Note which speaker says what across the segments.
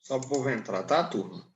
Speaker 1: Só para o povo entrar, tá, turma?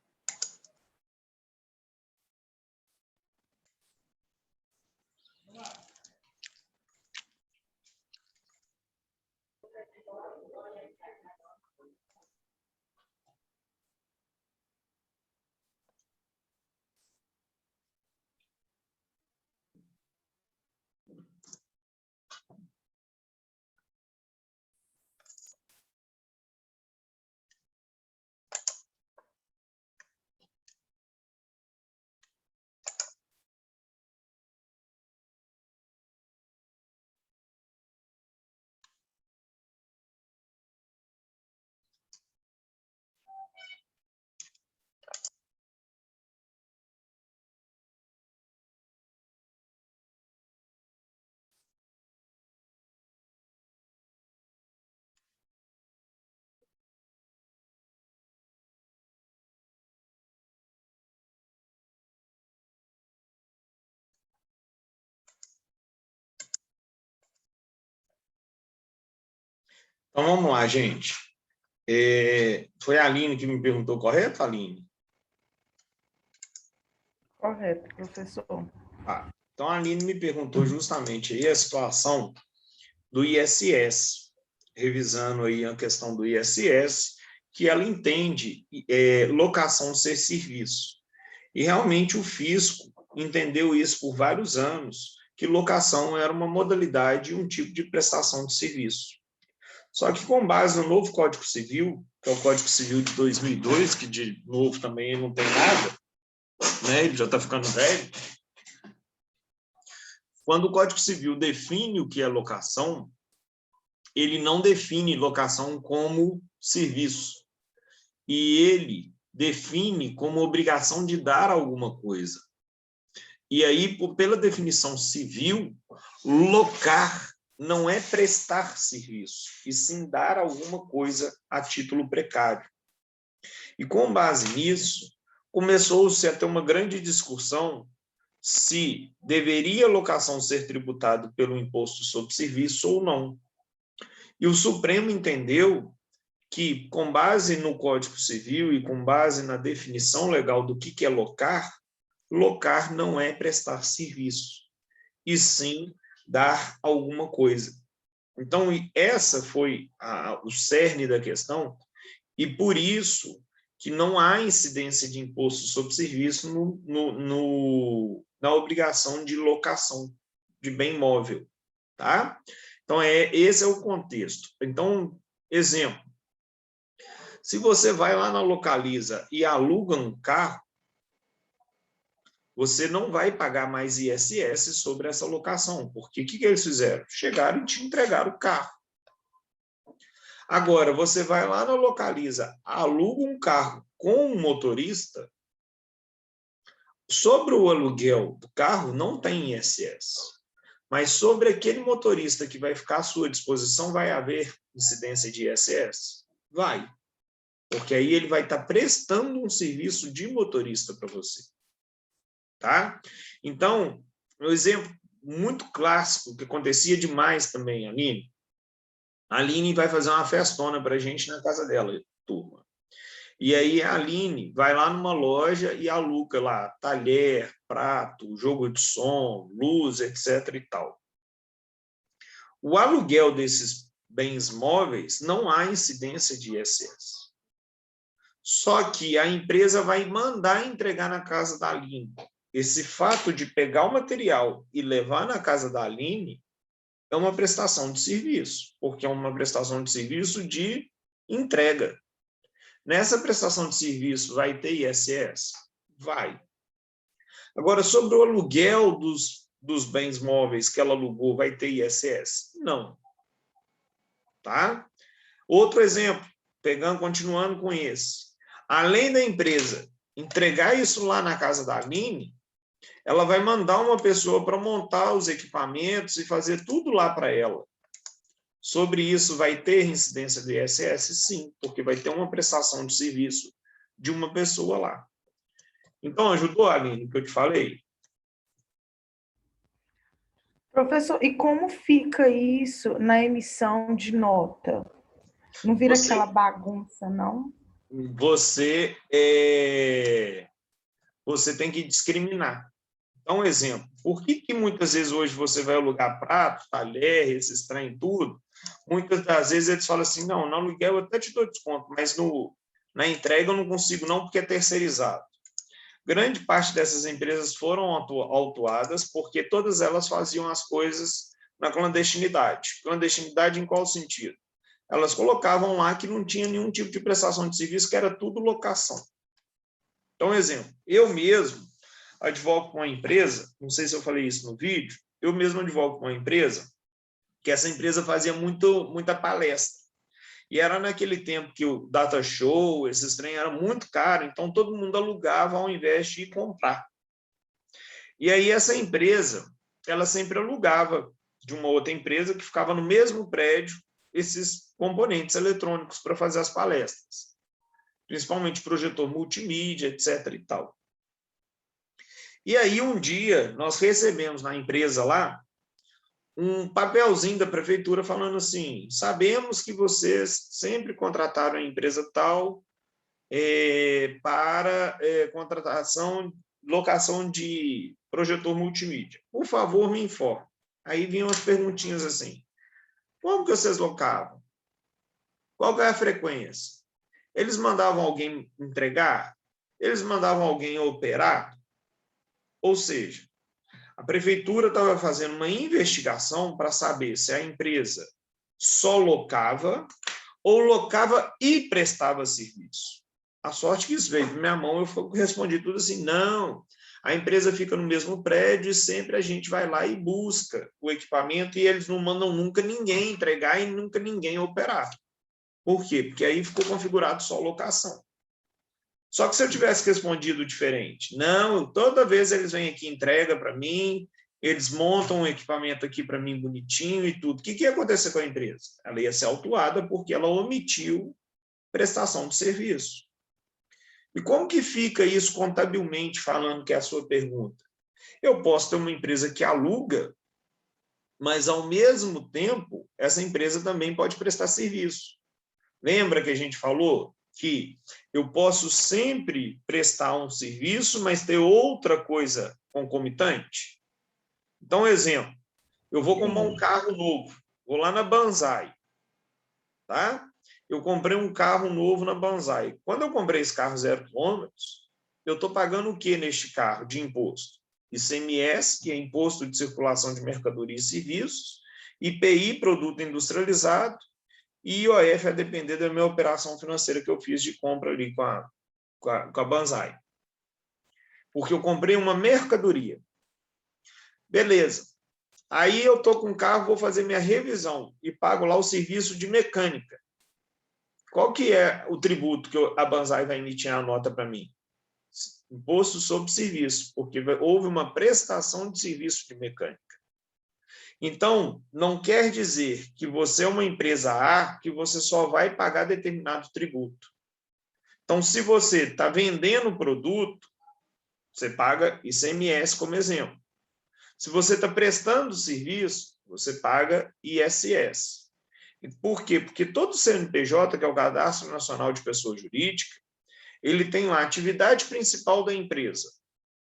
Speaker 1: Então, vamos lá, gente. Foi a Aline que me perguntou, correto, Aline?
Speaker 2: Correto, professor.
Speaker 1: Então, a Aline me perguntou justamente aí a situação do ISS, revisando aí a questão do ISS, que ela entende locação ser serviço. E realmente o fisco entendeu isso por vários anos, que locação era uma modalidade, um tipo de prestação de serviço. Só que com base no novo Código Civil, que é o Código Civil de 2002, que de novo também não tem nada, né? Ele já está ficando velho. Quando o Código Civil define o que é locação, ele não define locação como serviço. E ele define como obrigação de dar alguma coisa. E aí, pela definição civil, locar não é prestar serviço, e sim dar alguma coisa a título precário. E com base nisso, começou-se a ter uma grande discussão se deveria a locação ser tributada pelo imposto sobre serviço ou não. E o Supremo entendeu que, com base no Código Civil e com base na definição legal do que é locar, locar não é prestar serviço, e sim dar alguma coisa. Então, essa foi o cerne da questão, e por isso que não há incidência de imposto sobre serviço na obrigação de locação de bem móvel. Tá? Então, esse é o contexto. Então, exemplo, se você vai lá na Localiza e aluga um carro, você não vai pagar mais ISS sobre essa locação, porque o que eles fizeram? Chegaram e te entregaram o carro. Agora, você vai lá na Localiza, aluga um carro com um motorista, sobre o aluguel do carro não tem ISS, mas sobre aquele motorista que vai ficar à sua disposição vai haver incidência de ISS? Vai, porque aí ele vai estar prestando um serviço de motorista para você. Tá? Então, um exemplo muito clássico, que acontecia demais também, Aline. A Aline vai fazer uma festona para a gente na casa dela, turma. E aí a Aline vai lá numa loja e aluga lá talher, prato, jogo de som, luz, etc. e tal. O aluguel desses bens móveis não há incidência de ISS. Só que a empresa vai mandar entregar na casa da Aline. Esse fato de pegar o material e levar na casa da Aline é uma prestação de serviço, porque é uma prestação de serviço de entrega. Nessa prestação de serviço vai ter ISS? Vai. Agora, sobre o aluguel dos bens móveis que ela alugou, vai ter ISS? Não. Tá? Outro exemplo, continuando com esse. Além da empresa entregar isso lá na casa da Aline, ela vai mandar uma pessoa para montar os equipamentos e fazer tudo lá para ela. Sobre isso, vai ter incidência do ISS? Sim, porque vai ter uma prestação de serviço de uma pessoa lá. Então, ajudou, Aline, o que eu te falei?
Speaker 2: Professor, e como fica isso na emissão de nota? Não vira aquela bagunça, não?
Speaker 1: você, você tem que discriminar. Então, um exemplo, por que muitas vezes hoje você vai alugar prato, talher, esses trem, tudo? Muitas das vezes eles falam assim, não, no aluguel eu até te dou desconto, mas na entrega eu não consigo não, porque é terceirizado. Grande parte dessas empresas foram autuadas porque todas elas faziam as coisas na clandestinidade. Clandestinidade em qual sentido? Elas colocavam lá que não tinha nenhum tipo de prestação de serviço, que era tudo locação. Então, exemplo, eu mesmo advogo com uma empresa, não sei se eu falei isso no vídeo, eu mesmo advogo com uma empresa, que essa empresa fazia muita palestra. E era naquele tempo que o data show, esses trem era muito caro, então todo mundo alugava ao invés de ir comprar. E aí essa empresa, ela sempre alugava de uma outra empresa que ficava no mesmo prédio esses componentes eletrônicos para fazer as palestras, principalmente projetor multimídia, etc. e tal. E aí um dia nós recebemos na empresa lá um papelzinho da prefeitura falando assim, sabemos que vocês sempre contrataram a empresa tal para contratação, locação de projetor multimídia. Por favor, me informe. Aí vinham as perguntinhas assim, como que vocês locavam? Qual é a frequência? Eles mandavam alguém entregar? Eles mandavam alguém operar? Ou seja, a prefeitura estava fazendo uma investigação para saber se a empresa só locava ou locava e prestava serviço. A sorte que isso veio na minha mão, eu respondi tudo assim, não, a empresa fica no mesmo prédio e sempre a gente vai lá e busca o equipamento e eles não mandam nunca ninguém entregar e nunca ninguém operar. Por quê? Porque aí ficou configurado só locação. Só que se eu tivesse respondido diferente, não, toda vez eles vêm aqui, entrega para mim, eles montam um equipamento aqui para mim bonitinho e tudo. O que ia acontecer com a empresa? Ela ia ser autuada porque ela omitiu prestação de serviço. E como que fica isso contabilmente falando, que é a sua pergunta? Eu posso ter uma empresa que aluga, mas ao mesmo tempo, essa empresa também pode prestar serviço. Lembra que a gente falou que eu posso sempre prestar um serviço, mas ter outra coisa concomitante? Então, exemplo, eu vou comprar um carro novo, vou lá na Banzai, tá? Eu comprei um carro novo na Banzai. Quando eu comprei esse carro 0 quilômetros, eu estou pagando o que neste carro de imposto? ICMS, que é Imposto de Circulação de Mercadorias e Serviços, IPI, Produto Industrializado, e IOF a depender da minha operação financeira que eu fiz de compra ali com a Banzai. Porque eu comprei uma mercadoria. Beleza. Aí eu estou com o carro, vou fazer minha revisão e pago lá o serviço de mecânica. Qual que é o tributo que a Banzai vai emitir a nota para mim? Imposto sobre serviço, porque houve uma prestação de serviço de mecânica. Então, não quer dizer que você é uma empresa A, que você só vai pagar determinado tributo. Então, se você está vendendo produto, você paga ICMS como exemplo. Se você está prestando serviço, você paga ISS. E por quê? Porque todo CNPJ, que é o Cadastro Nacional de Pessoa Jurídica, ele tem a atividade principal da empresa.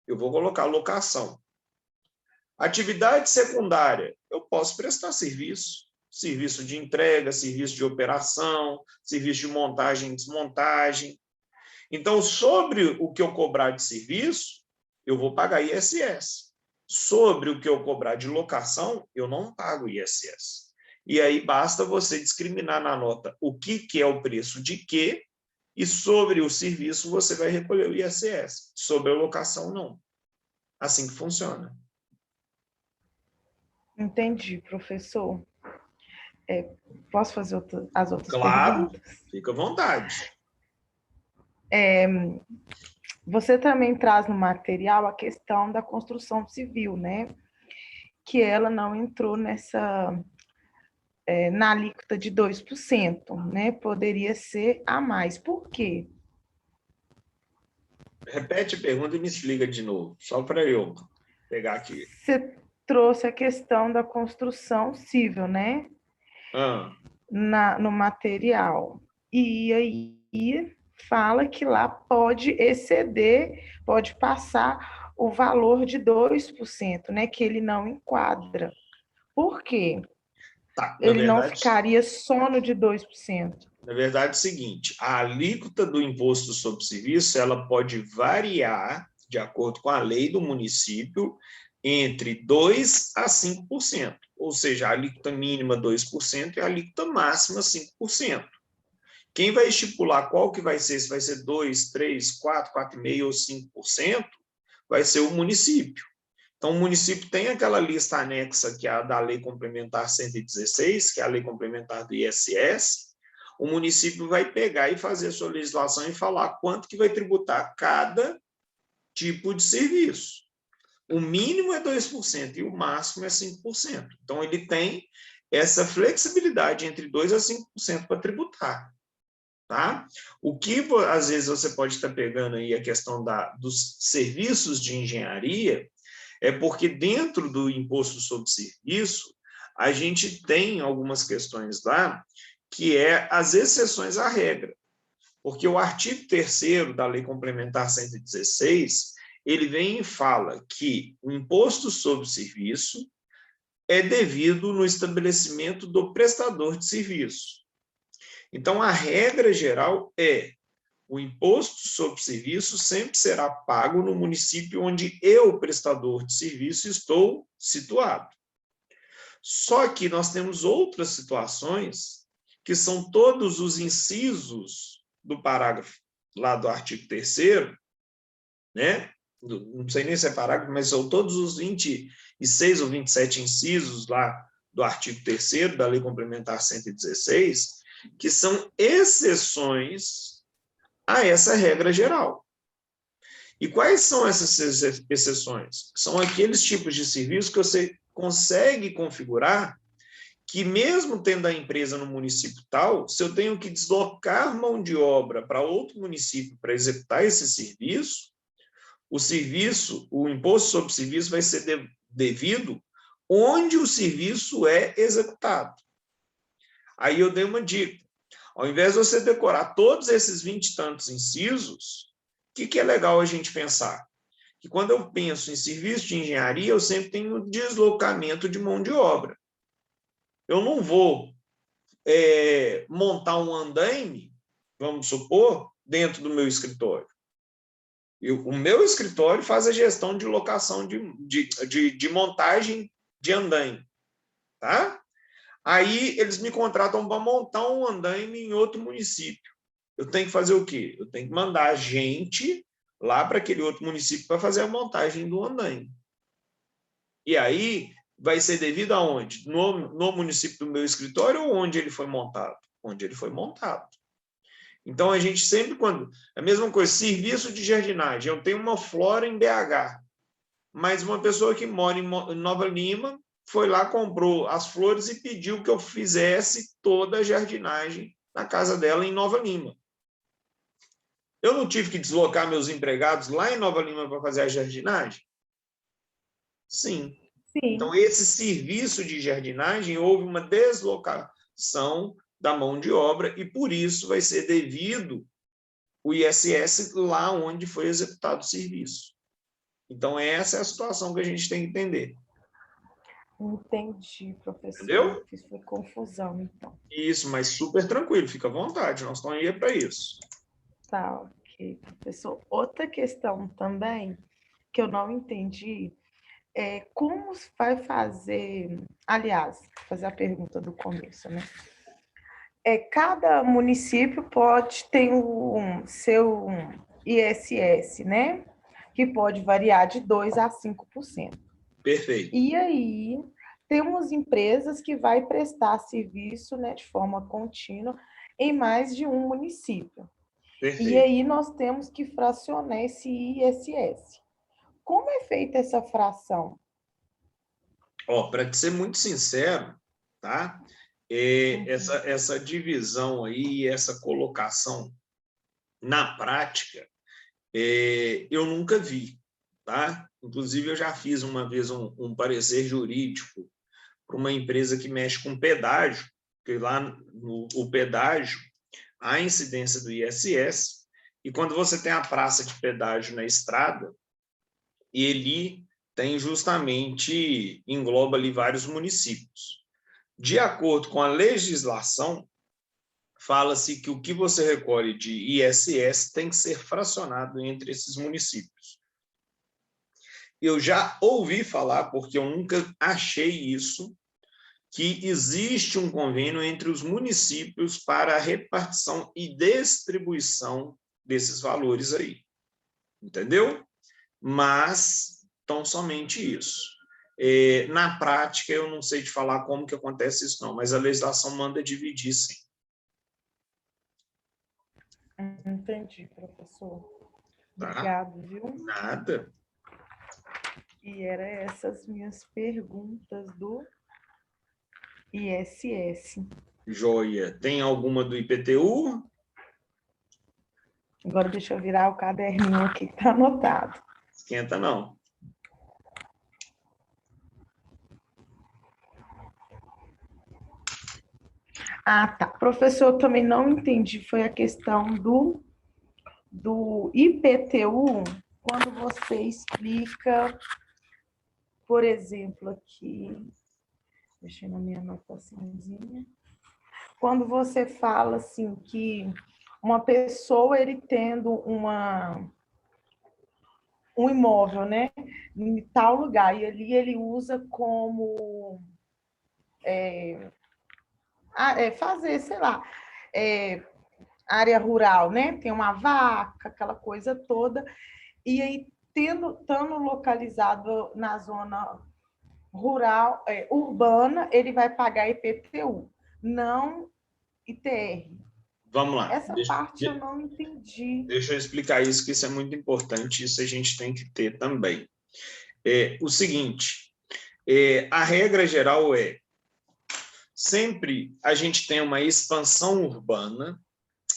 Speaker 1: Eu vou colocar locação. Atividade secundária, eu posso prestar serviço. Serviço de entrega, serviço de operação, serviço de montagem e desmontagem. Então, sobre o que eu cobrar de serviço, eu vou pagar ISS. Sobre o que eu cobrar de locação, eu não pago ISS. E aí basta você discriminar na nota o que é o preço de quê, e sobre o serviço você vai recolher o ISS. Sobre a locação, não. Assim que funciona.
Speaker 2: Entendi, professor. Posso fazer as outras
Speaker 1: Claro,
Speaker 2: perguntas?
Speaker 1: fica à vontade.
Speaker 2: Você também traz no material a questão da construção civil, né? Que ela não entrou na alíquota de 2%, né? Poderia ser a mais. Por quê?
Speaker 1: Repete a pergunta e me explica de novo, só para eu pegar aqui.
Speaker 2: Você trouxe a questão da construção civil, né?
Speaker 1: Ah,
Speaker 2: No material. E aí fala que lá pode exceder, pode passar o valor de 2%, né? Que ele não enquadra. Por quê?
Speaker 1: Tá,
Speaker 2: Ele não ficaria só no de 2%.
Speaker 1: Na verdade, é o seguinte, a alíquota do imposto sobre serviço, ela pode variar, de acordo com a lei do município, entre 2% a 5%. Ou seja, a alíquota mínima 2% e a alíquota máxima 5%. Quem vai estipular qual que vai ser, se vai ser 2, 3, 4, 4,5% ou 5%, vai ser o município. Então, o município tem aquela lista anexa, que é a da Lei Complementar 116, que é a Lei Complementar do ISS. O município vai pegar e fazer a sua legislação e falar quanto que vai tributar cada tipo de serviço. O mínimo é 2% e o máximo é 5%. Então, ele tem essa flexibilidade entre 2% a 5% para tributar. Tá? O que, às vezes, você pode estar pegando aí a questão dos serviços de engenharia é porque dentro do imposto sobre serviço, a gente tem algumas questões lá que é as exceções à regra. Porque o artigo 3º da Lei Complementar 116, ele vem e fala que o imposto sobre serviço é devido no estabelecimento do prestador de serviço. Então, a regra geral é o imposto sobre serviço sempre será pago no município onde eu, prestador de serviço, estou situado. Só que nós temos outras situações que são todos os incisos do parágrafo lá do artigo 3º, né? Não sei nem se é parágrafo, mas são todos os 26 ou 27 incisos lá do artigo 3º da Lei Complementar 116, que são exceções a essa regra geral. E quais são essas exceções? São aqueles tipos de serviço que você consegue configurar que, mesmo tendo a empresa no município tal, se eu tenho que deslocar mão de obra para outro município para executar esse serviço, o imposto sobre serviço vai ser devido onde o serviço é executado. Aí eu dei uma dica. Ao invés de você decorar todos esses 20 e tantos incisos, o que é legal a gente pensar? Que quando eu penso em serviço de engenharia, eu sempre tenho deslocamento de mão de obra. Eu não vou montar um andaime, vamos supor, dentro do meu escritório. O meu escritório faz a gestão de locação de montagem de andaime. Tá? Aí eles me contratam para montar um andaime em outro município. Eu tenho que fazer o quê? Eu tenho que mandar gente lá para aquele outro município para fazer a montagem do andaime. E aí vai ser devido aonde? No município do meu escritório ou onde ele foi montado? Onde ele foi montado. Então, a gente sempre, a mesma coisa, serviço de jardinagem. Eu tenho uma flora em BH, mas uma pessoa que mora em Nova Lima foi lá, comprou as flores e pediu que eu fizesse toda a jardinagem na casa dela em Nova Lima. Eu não tive que deslocar meus empregados lá em Nova Lima para fazer a jardinagem? Sim. Então, esse serviço de jardinagem, houve uma deslocação da mão de obra e, por isso, vai ser devido o ISS lá onde foi executado o serviço. Então, essa é a situação que a gente tem que entender.
Speaker 2: Entendi, professor.
Speaker 1: Entendeu?
Speaker 2: Fiz foi confusão, então.
Speaker 1: Isso, mas super tranquilo, fica à vontade, nós estamos aí para isso.
Speaker 2: Tá, ok, professor. Outra questão também que eu não entendi é como vai fazer, aliás, fazer a pergunta do começo, né? Cada município pode ter seu ISS, né? Que pode variar de 2% a 5%.
Speaker 1: Perfeito.
Speaker 2: E aí, temos empresas que vai prestar serviço, né, de forma contínua em mais de um município.
Speaker 1: Perfeito.
Speaker 2: E aí nós temos que fracionar esse ISS. Como é feita essa fração?
Speaker 1: Para ser muito sincero, tá? Essa divisão aí, essa colocação na prática, eu nunca vi, tá? Inclusive, eu já fiz uma vez um parecer jurídico para uma empresa que mexe com pedágio, porque lá o pedágio, a incidência do ISS E quando você tem a praça de pedágio na estrada, ele tem justamente, engloba ali vários municípios. De acordo com a legislação, fala-se que o que você recolhe de ISS tem que ser fracionado entre esses municípios. Eu já ouvi falar, porque eu nunca achei isso, que existe um convênio entre os municípios para a repartição e distribuição desses valores aí. Entendeu? Mas tão somente isso. Na prática, eu não sei te falar como que acontece isso, não, mas a legislação manda dividir, sim.
Speaker 2: Entendi, professor.
Speaker 1: Tá?
Speaker 2: Obrigado, viu?
Speaker 1: Nada.
Speaker 2: E eram essas minhas perguntas do ISS.
Speaker 1: Joia. Tem alguma do IPTU?
Speaker 2: Agora deixa eu virar o caderninho aqui que está anotado.
Speaker 1: Esquenta, não.
Speaker 2: Ah, tá. Professor, eu também não entendi, foi a questão do IPTU, quando você explica, por exemplo, aqui, deixa eu na minha anotaçãozinha, quando você fala assim que uma pessoa ele tendo um imóvel, né, em tal lugar, e ali ele usa como fazer, sei lá, área rural, né? Tem uma vaca, aquela coisa toda, e aí estando localizado na zona rural, urbana, ele vai pagar IPTU, não ITR.
Speaker 1: Vamos lá.
Speaker 2: Essa parte eu não entendi.
Speaker 1: Deixa eu explicar isso, que isso é muito importante, isso a gente tem que ter também. O seguinte, a regra geral sempre a gente tem uma expansão urbana,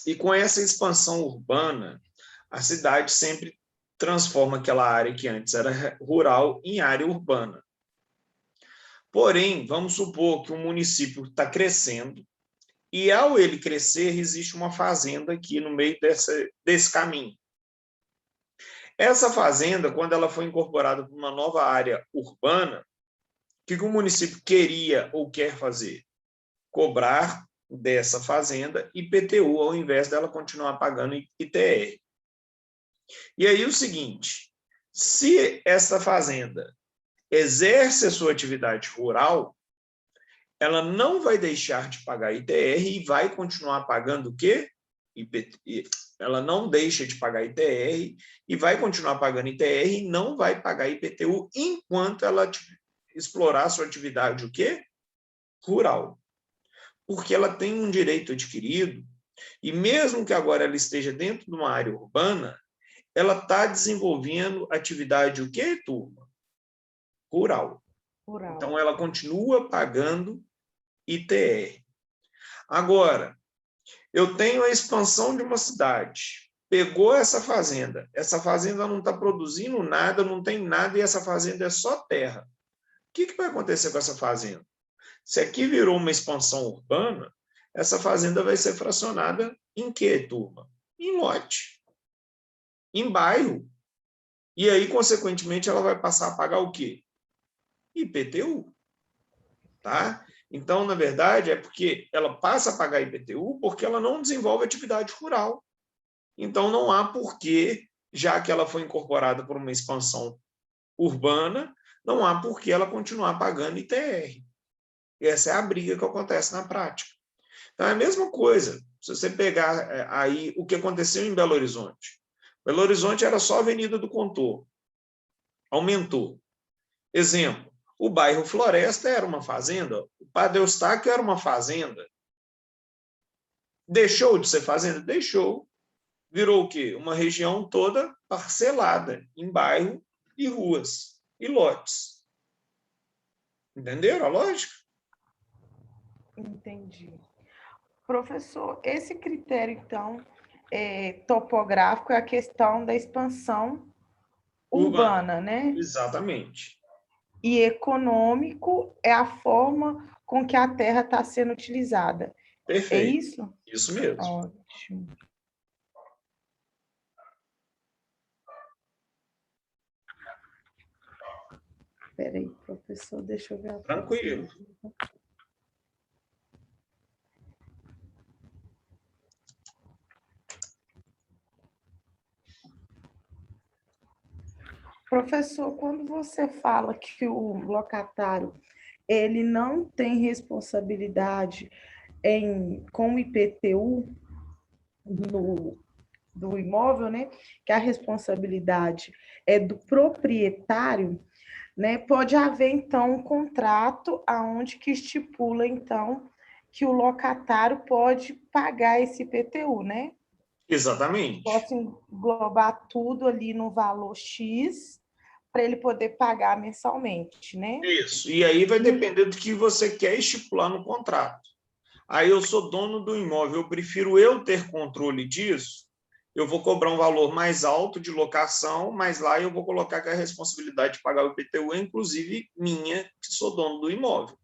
Speaker 1: e com essa expansão urbana, a cidade sempre transforma aquela área que antes era rural em área urbana. Porém, vamos supor que o município está crescendo, e ao ele crescer, existe uma fazenda aqui no meio desse caminho. Essa fazenda, quando ela foi incorporada para uma nova área urbana, o que o município queria ou quer fazer? Cobrar dessa fazenda IPTU, ao invés dela continuar pagando ITR. E aí o seguinte, se essa fazenda exerce a sua atividade rural, ela não vai deixar de pagar ITR e vai continuar pagando o quê? Ela não deixa de pagar ITR e vai continuar pagando ITR e não vai pagar IPTU enquanto ela explorar a sua atividade o quê? Rural. Porque ela tem um direito adquirido e mesmo que agora ela esteja dentro de uma área urbana, ela está desenvolvendo atividade o quê, turma? Rural. Então, ela continua pagando ITR. Agora, eu tenho a expansão de uma cidade, pegou essa fazenda não está produzindo nada, não tem nada, e essa fazenda é só terra. O que vai acontecer com essa fazenda? Se aqui virou uma expansão urbana, essa fazenda vai ser fracionada em quê, turma? Em lote, em bairro. E aí, consequentemente, ela vai passar a pagar o quê? IPTU. Tá? Então, na verdade, é porque ela passa a pagar IPTU porque ela não desenvolve atividade rural. Então, não há porquê, já que ela foi incorporada por uma expansão urbana, não há porquê ela continuar pagando ITR. E essa é a briga que acontece na prática. Então, é a mesma coisa. Se você pegar aí o que aconteceu em Belo Horizonte. Belo Horizonte era só a Avenida do Contorno. Aumentou. Exemplo, o bairro Floresta era uma fazenda, o Padre Eustáquio era uma fazenda. Deixou de ser fazenda? Deixou. Virou o quê? Uma região toda parcelada em bairro e ruas e lotes. Entenderam a lógica?
Speaker 2: Entendi. Professor, esse critério, então, topográfico é a questão da expansão urbana, né?
Speaker 1: Exatamente.
Speaker 2: E econômico é a forma com que a terra está sendo utilizada.
Speaker 1: Perfeito.
Speaker 2: É isso?
Speaker 1: Isso mesmo.
Speaker 2: Ótimo. Peraí, professor, deixa eu ver a
Speaker 1: Tranquilo.
Speaker 2: Professor, quando você fala que o locatário ele não tem responsabilidade com o IPTU do imóvel, né? Que a responsabilidade é do proprietário, né? Pode haver então um contrato aonde que estipula então que o locatário pode pagar esse IPTU, né?
Speaker 1: Exatamente.
Speaker 2: Posso englobar tudo ali no valor X para ele poder pagar mensalmente, né?
Speaker 1: Isso. E aí vai depender do que você quer estipular no contrato. Aí eu sou dono do imóvel, eu prefiro eu ter controle disso, eu vou cobrar um valor mais alto de locação, mas lá eu vou colocar que a responsabilidade de pagar o IPTU é inclusive minha, que sou dono do imóvel.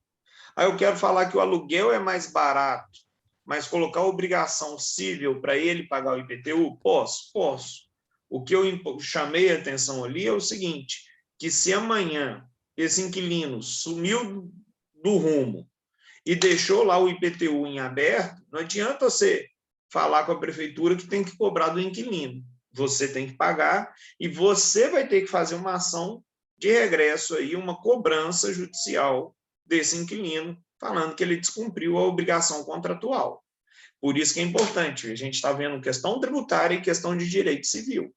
Speaker 1: Aí eu quero falar que o aluguel é mais barato, mas colocar obrigação civil para ele pagar o IPTU? Posso, posso. O que eu chamei a atenção ali é o seguinte, que se amanhã esse inquilino sumiu do rumo e deixou lá o IPTU em aberto, não adianta você falar com a prefeitura que tem que cobrar do inquilino. Você tem que pagar e você vai ter que fazer uma ação de regresso aí, uma cobrança judicial desse inquilino, falando que ele descumpriu a obrigação contratual. Por isso que é importante, a gente está vendo questão tributária e questão de direito civil,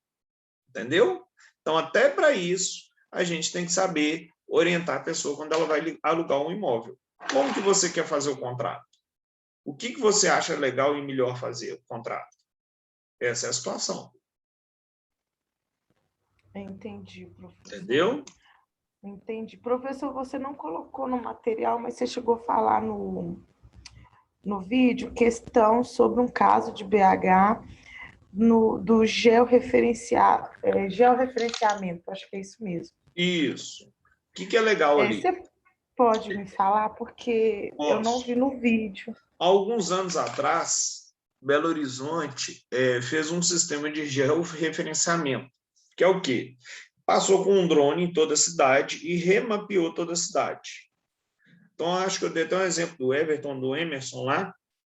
Speaker 1: entendeu? Então, até para isso, a gente tem que saber orientar a pessoa quando ela vai alugar um imóvel. Como que você quer fazer o contrato? O que você acha legal e melhor fazer o contrato? Essa é a situação.
Speaker 2: Entendi, professor.
Speaker 1: Entendeu?
Speaker 2: Entendi. Professor, você não colocou no material, mas você chegou a falar no vídeo questão sobre um caso de BH do georreferenciamento, acho que é isso mesmo.
Speaker 1: Isso. O que é legal ali?
Speaker 2: Você pode me falar, porque eu não vi no vídeo.
Speaker 1: Há alguns anos atrás, Belo Horizonte fez um sistema de georreferenciamento, que é o quê? Passou com um drone em toda a cidade e remapeou toda a cidade. Então, acho que eu dei até um exemplo do Everton, do Emerson lá,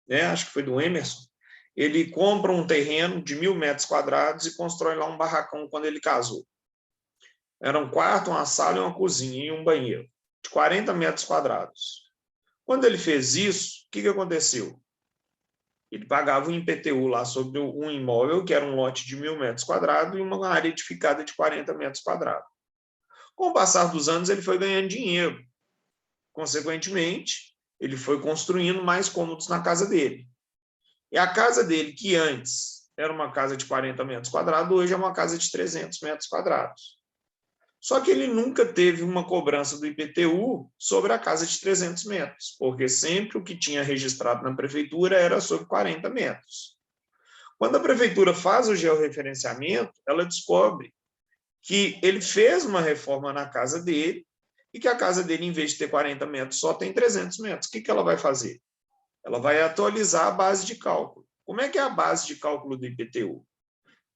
Speaker 1: né? Acho que foi do Emerson. Ele compra um terreno de 1.000 metros quadrados e constrói lá um barracão quando ele casou. Era um quarto, uma sala, uma cozinha e um banheiro, de 40 metros quadrados. Quando ele fez isso, o que aconteceu? Ele pagava um IPTU lá sobre um imóvel, que era um lote de 1.000 metros quadrados e uma área edificada de 40 metros quadrados. Com o passar dos anos, ele foi ganhando dinheiro. Consequentemente, ele foi construindo mais cômodos na casa dele. E a casa dele, que antes era uma casa de 40 metros quadrados, hoje é uma casa de 300 metros quadrados. Só que ele nunca teve uma cobrança do IPTU sobre a casa de 300 metros, porque sempre o que tinha registrado na prefeitura era sobre 40 metros. Quando a prefeitura faz o georreferenciamento, ela descobre que ele fez uma reforma na casa dele e que a casa dele, em vez de ter 40 metros, só tem 300 metros. O que ela vai fazer? Ela vai atualizar a base de cálculo. Como é que é a base de cálculo do IPTU?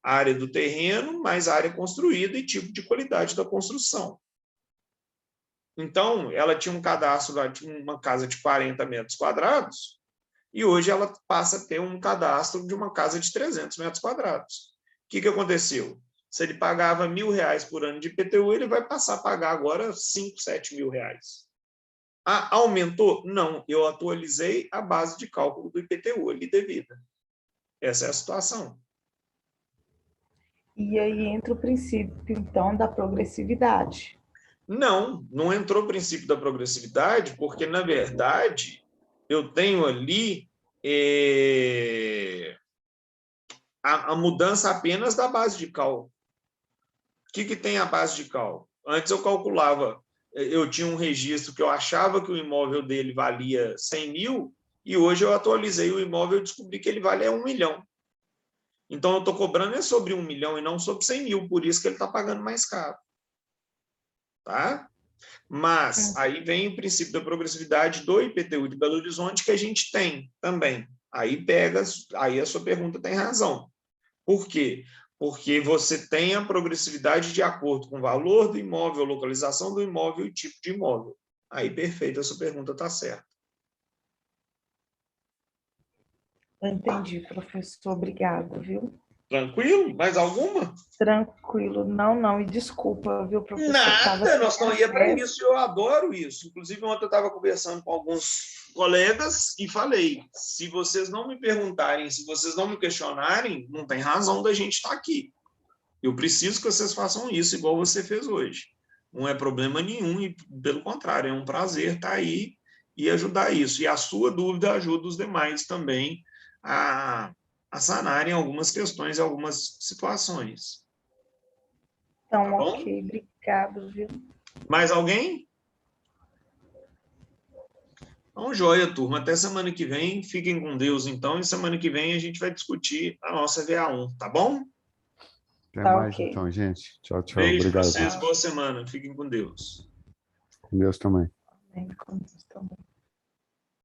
Speaker 1: A área do terreno mais a área construída e tipo de qualidade da construção. Então, ela tinha um cadastro lá de uma casa de 40 metros quadrados e hoje ela passa a ter um cadastro de uma casa de 300 metros quadrados. O que aconteceu? Se ele pagava R$1.000 por ano de IPTU, ele vai passar a pagar agora 5, 7 mil reais. Ah, aumentou? Não, eu atualizei a base de cálculo do IPTU ali devida. Essa é a situação.
Speaker 2: E aí entra o princípio, então, da progressividade.
Speaker 1: Não, não entrou o princípio da progressividade, porque, na verdade, eu tenho ali a mudança apenas da base de cálculo. O que tem a base de cálculo? Antes eu calculava, eu tinha um registro que eu achava que o imóvel dele valia 100 mil, e hoje eu atualizei o imóvel e descobri que ele vale 1 milhão. Então, eu estou cobrando sobre 1 milhão e não sobre 100 mil, por isso que ele está pagando mais caro. Tá? Mas aí vem o princípio da progressividade do IPTU de Belo Horizonte, que a gente tem também. Aí a sua pergunta tem razão. Por quê? porque você tem a progressividade de acordo com o valor do imóvel, localização do imóvel e tipo de imóvel. Aí, perfeito, a sua pergunta está certa.
Speaker 2: Entendi, professor. Obrigada, viu?
Speaker 1: Tranquilo? Mais alguma?
Speaker 2: Tranquilo. Não. E desculpa, viu, professor? Estava
Speaker 1: Nada,
Speaker 2: sem
Speaker 1: nós estamos aí para
Speaker 2: acesso.
Speaker 1: isso, eu adoro isso. Inclusive, ontem eu estava conversando com alguns colegas e falei, se vocês não me perguntarem, se vocês não me questionarem, não tem razão da gente estar aqui. Eu preciso que vocês façam isso, igual você fez hoje. Não é problema nenhum, e pelo contrário, é um prazer estar aí e ajudar isso. E a sua dúvida ajuda os demais também a sanarem algumas questões, algumas situações.
Speaker 2: Então,
Speaker 1: Tá bom?
Speaker 2: ok. Obrigado, viu?
Speaker 1: Mais alguém? Então, joia, turma. Até semana que vem. Fiquem com Deus, então. E semana que vem a gente vai discutir a nossa VA1, tá bom?
Speaker 3: Até
Speaker 2: Tá
Speaker 3: mais,
Speaker 2: ok.
Speaker 3: então, gente. Tchau, tchau.
Speaker 1: Beijo para
Speaker 3: Obrigado.
Speaker 1: vocês. Boa semana. Fiquem com Deus.
Speaker 3: Com Deus também.
Speaker 2: Bem, com Deus também.